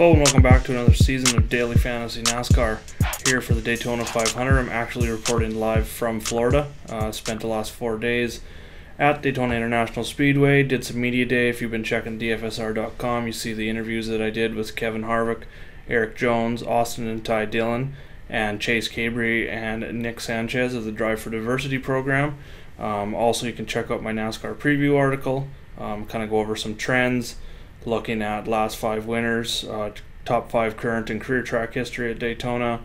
Hello and welcome back to another season of Daily Fantasy NASCAR here for the Daytona 500. I'm actually reporting live from Florida. Spent the last 4 days at Daytona International Speedway. Did some media day. If you've been checking DFSR.com, you see the interviews that I did with Kevin Harvick, Eric Jones, Austin and Ty Dillon, and Chase Cabry and Nick Sanchez of the Drive for Diversity program. Also, you can check out my NASCAR preview article, kind of go over some trends, looking at last 5 winners, top 5 current and career track history at Daytona,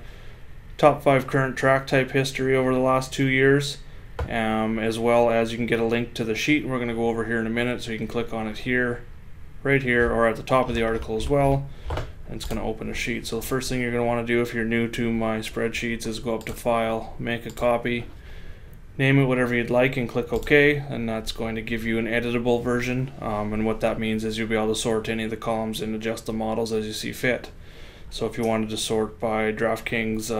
top 5 current track type history over the last 2 years, as well as you can get a link to the sheet we're going to go over here in a minute, so you can click on it here, right here, or at the top of the article as well, and it's going to open a sheet. So the first thing you're going to want to do if you're new to my spreadsheets is go up to File, make a copy, name it whatever you'd like, and click OK, and that's going to give you an editable version, and what that means is you'll be able to sort any of the columns and adjust the models as you see fit. So if you wanted to sort by DraftKings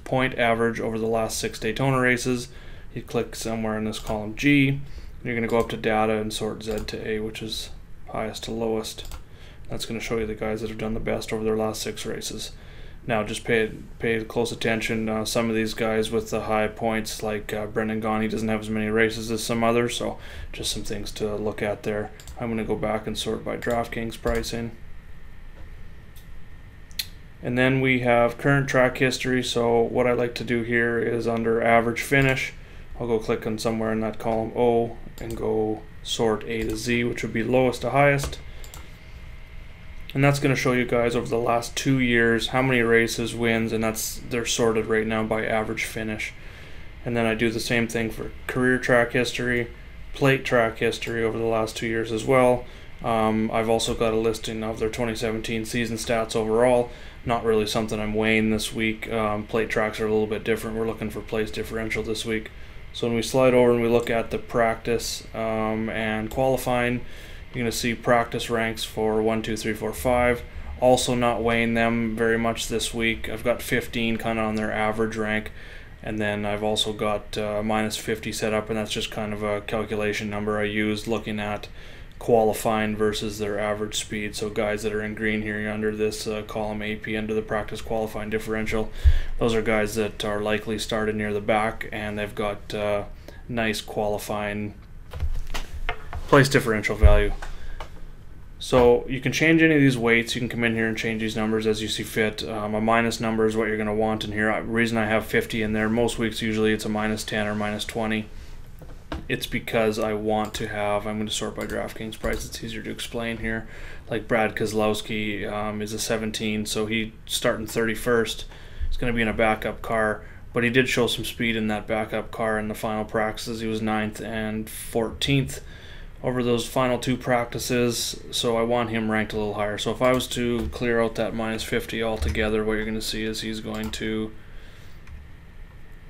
point average over the last 6 Daytona races, you click somewhere in this column G, and you're going to go up to data and sort Z to A, which is highest to lowest. That's going to show you the guys that have done the best over their last 6 races. Now just pay close attention. Some of these guys with the high points, like Brendan Gaughan, he doesn't have as many races as some others, so just some things to look at there. I'm going to go back and sort by DraftKings pricing. And then we have current track history. So what I like to do here is under average finish, I'll go click on somewhere in that column O and go sort A to Z, which would be lowest to highest. And that's going to show you guys over the last 2 years how many races, wins, and they're sorted right now by average finish. And then I do the same thing for career track history, plate track history over the last 2 years as well. I've also got a listing of their 2017 season stats overall. Not really something I'm weighing this week. Plate tracks are a little bit different. We're looking for place differential this week. So when we slide over and we look at the practice and qualifying, you're going to see practice ranks for 1, 2, 3, 4, 5. Also not weighing them very much this week. I've got 15 kind of on their average rank. And then I've also got minus 50 set up, and that's just kind of a calculation number I used looking at qualifying versus their average speed. So guys that are in green here under this column AP, under the practice qualifying differential, those are guys that are likely started near the back, and they've got nice qualifying place differential value. So you can change any of these weights. You can come in here and change these numbers as you see fit. A minus number is what you're going to want in here. The reason I have 50 in there, most weeks usually it's a minus 10 or minus 20. It's because I want to have, I'm going to sort by DraftKings price. It's easier to explain here. Like Brad Keselowski is a 17, so he's starting 31st. He's going to be in a backup car, but he did show some speed in that backup car in the final practices. He was 9th and 14th over those final 2 practices, so I want him ranked a little higher. So if I was to clear out that minus 50 altogether, what you're going to see is he's going to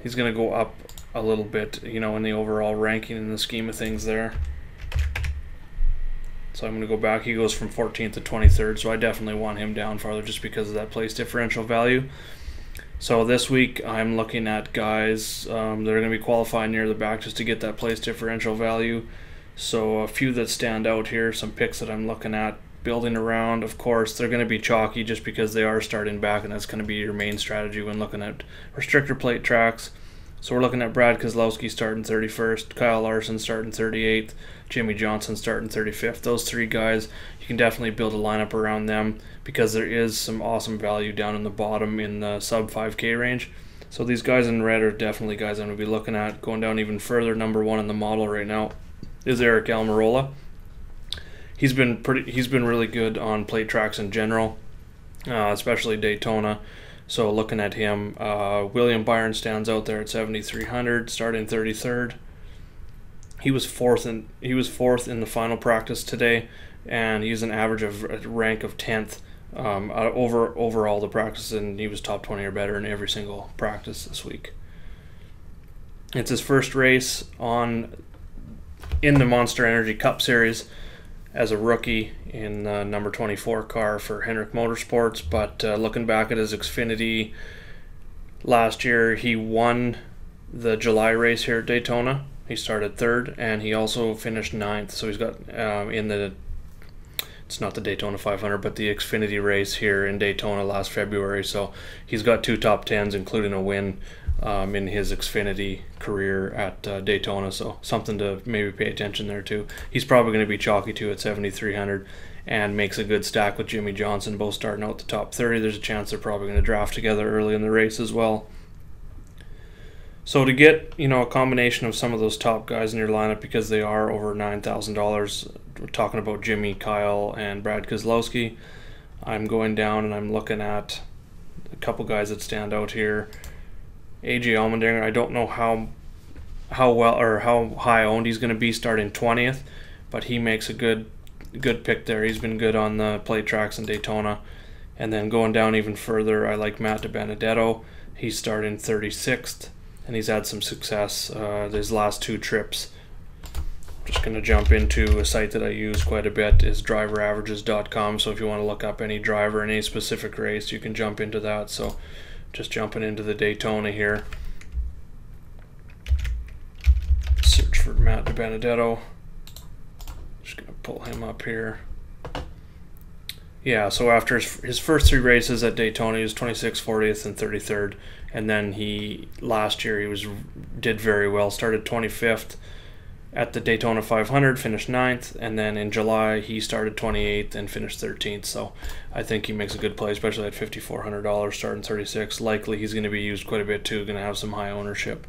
go up a little bit, you know, in the overall ranking in the scheme of things there. So I'm going to go back. He goes from 14th to 23rd, so I definitely want him down farther just because of that place differential value. So this week I'm looking at guys that are going to be qualifying near the back just to get that place differential value. So a few that stand out here, some picks that I'm looking at building around. Of course, they're going to be chalky just because they are starting back, and that's going to be your main strategy when looking at restrictor plate tracks. So we're looking at Brad Keselowski starting 31st, Kyle Larson starting 38th, Jimmy Johnson starting 35th. Those 3 guys, you can definitely build a lineup around them because there is some awesome value down in the bottom in the sub 5K range. So these guys in red are definitely guys I'm going to be looking at. Going down even further, number 1 in the model right now is Eric Almirola. He's been really good on plate tracks in general, especially Daytona. So looking at him, William Byron stands out there at 7,300, starting 33rd. He was fourth in the final practice today, and he's an average of a rank of 10th over all the practices, and he was top 20 or better in every single practice this week. It's his first race in the Monster Energy Cup Series as a rookie in the number 24 car for Hendrick Motorsports, but looking back at his Xfinity last year, he won the July race here at Daytona. He started 3rd, and he also finished 9th, so he's got in the it's not the Daytona 500, but the Xfinity race here in Daytona last February. So he's got 2 top 10s, including a win in his Xfinity career at Daytona. So something to maybe pay attention there too. He's probably going to be chalky too at 7,300 and makes a good stack with Jimmie Johnson, both starting out the top 30. There's a chance they're probably going to draft together early in the race as well. So to get, a combination of some of those top guys in your lineup, because they are over $9,000, we're talking about Jimmy, Kyle, and Brad Keselowski, I'm going down and I'm looking at a couple guys that stand out here. AJ Allmendinger, I don't know how well or how high owned he's going to be starting 20th, but he makes a good pick there. He's been good on the plate tracks in Daytona. And then going down even further, I like Matt DiBenedetto. He's starting 36th. And he's had some success his last 2 trips. I'm just going to jump into a site that I use quite a bit, is driveraverages.com. So if you want to look up any driver in any specific race, you can jump into that. So just jumping into the Daytona here. Search for Matt DiBenedetto. Just going to pull him up here. Yeah, so after his first 3 races at Daytona, he was 26th, 40th, and 33rd. And then last year he did very well. Started 25th at the Daytona 500, finished 9th, and then in July he started 28th and finished 13th. So I think he makes a good play, especially at $5,400 starting 36th. Likely he's going to be used quite a bit too, going to have some high ownership.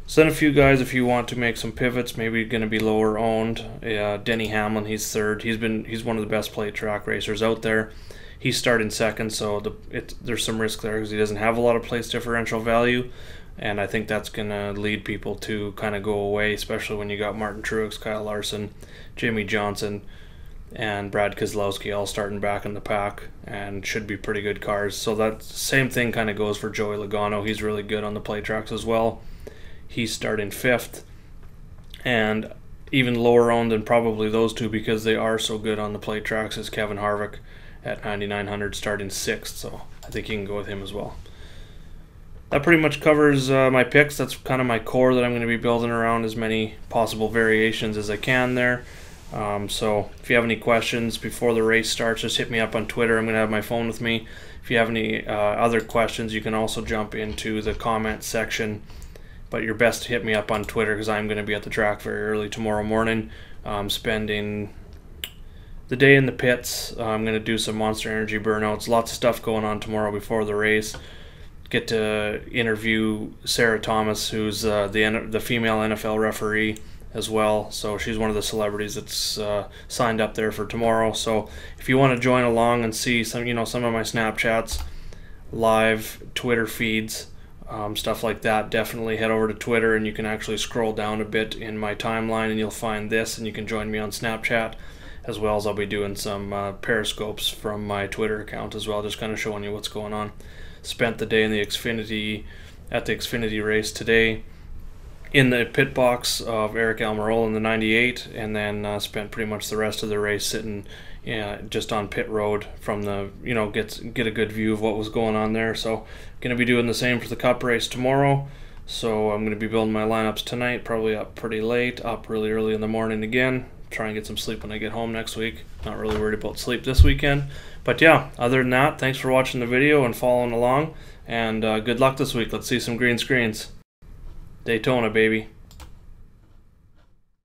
So then a few guys, if you want to make some pivots, maybe going to be lower owned. Denny Hamlin, he's 3rd. He's one of the best plate track racers out there. He's starting 2nd, so there's some risk there because he doesn't have a lot of place differential value, and I think that's going to lead people to kind of go away, especially when you got Martin Truex, Kyle Larson, Jimmie Johnson, and Brad Keselowski all starting back in the pack, and should be pretty good cars. So that same thing kind of goes for Joey Logano. He's really good on the plate tracks as well. He's starting 5th, and even lower owned than probably those two because they are so good on the plate tracks is Kevin Harvick at 9,900 starting 6th, so I think you can go with him as well. That pretty much covers my picks. That's kind of my core that I'm going to be building around, as many possible variations as I can there. So if you have any questions before the race starts, just hit me up on Twitter. I'm going to have my phone with me. If you have any other questions, you can also jump into the comment section, but you're best to hit me up on Twitter because I'm going to be at the track very early tomorrow morning, spending the day in the pits. I'm going to do some Monster Energy burnouts. Lots of stuff going on tomorrow before the race. Get to interview Sarah Thomas, who's the female NFL referee as well. So she's one of the celebrities that's signed up there for tomorrow. So if you want to join along and see some of my Snapchats, live Twitter feeds, stuff like that, definitely head over to Twitter, and you can actually scroll down a bit in my timeline and you'll find this, and you can join me on Snapchat, as well as I'll be doing some periscopes from my Twitter account as well, just kind of showing you what's going on. Spent the day in the Xfinity race today in the pit box of Eric Almirola in the 98, and then spent pretty much the rest of the race sitting just on pit road from the, get a good view of what was going on there. So going to be doing the same for the Cup race tomorrow. So I'm going to be building my lineups tonight, probably up pretty late, up really early in the morning again. Try and get some sleep when I get home next week. Not really worried about sleep this weekend. But yeah, other than that, thanks for watching the video and following along. And good luck this week. Let's see some green screens. Daytona, baby.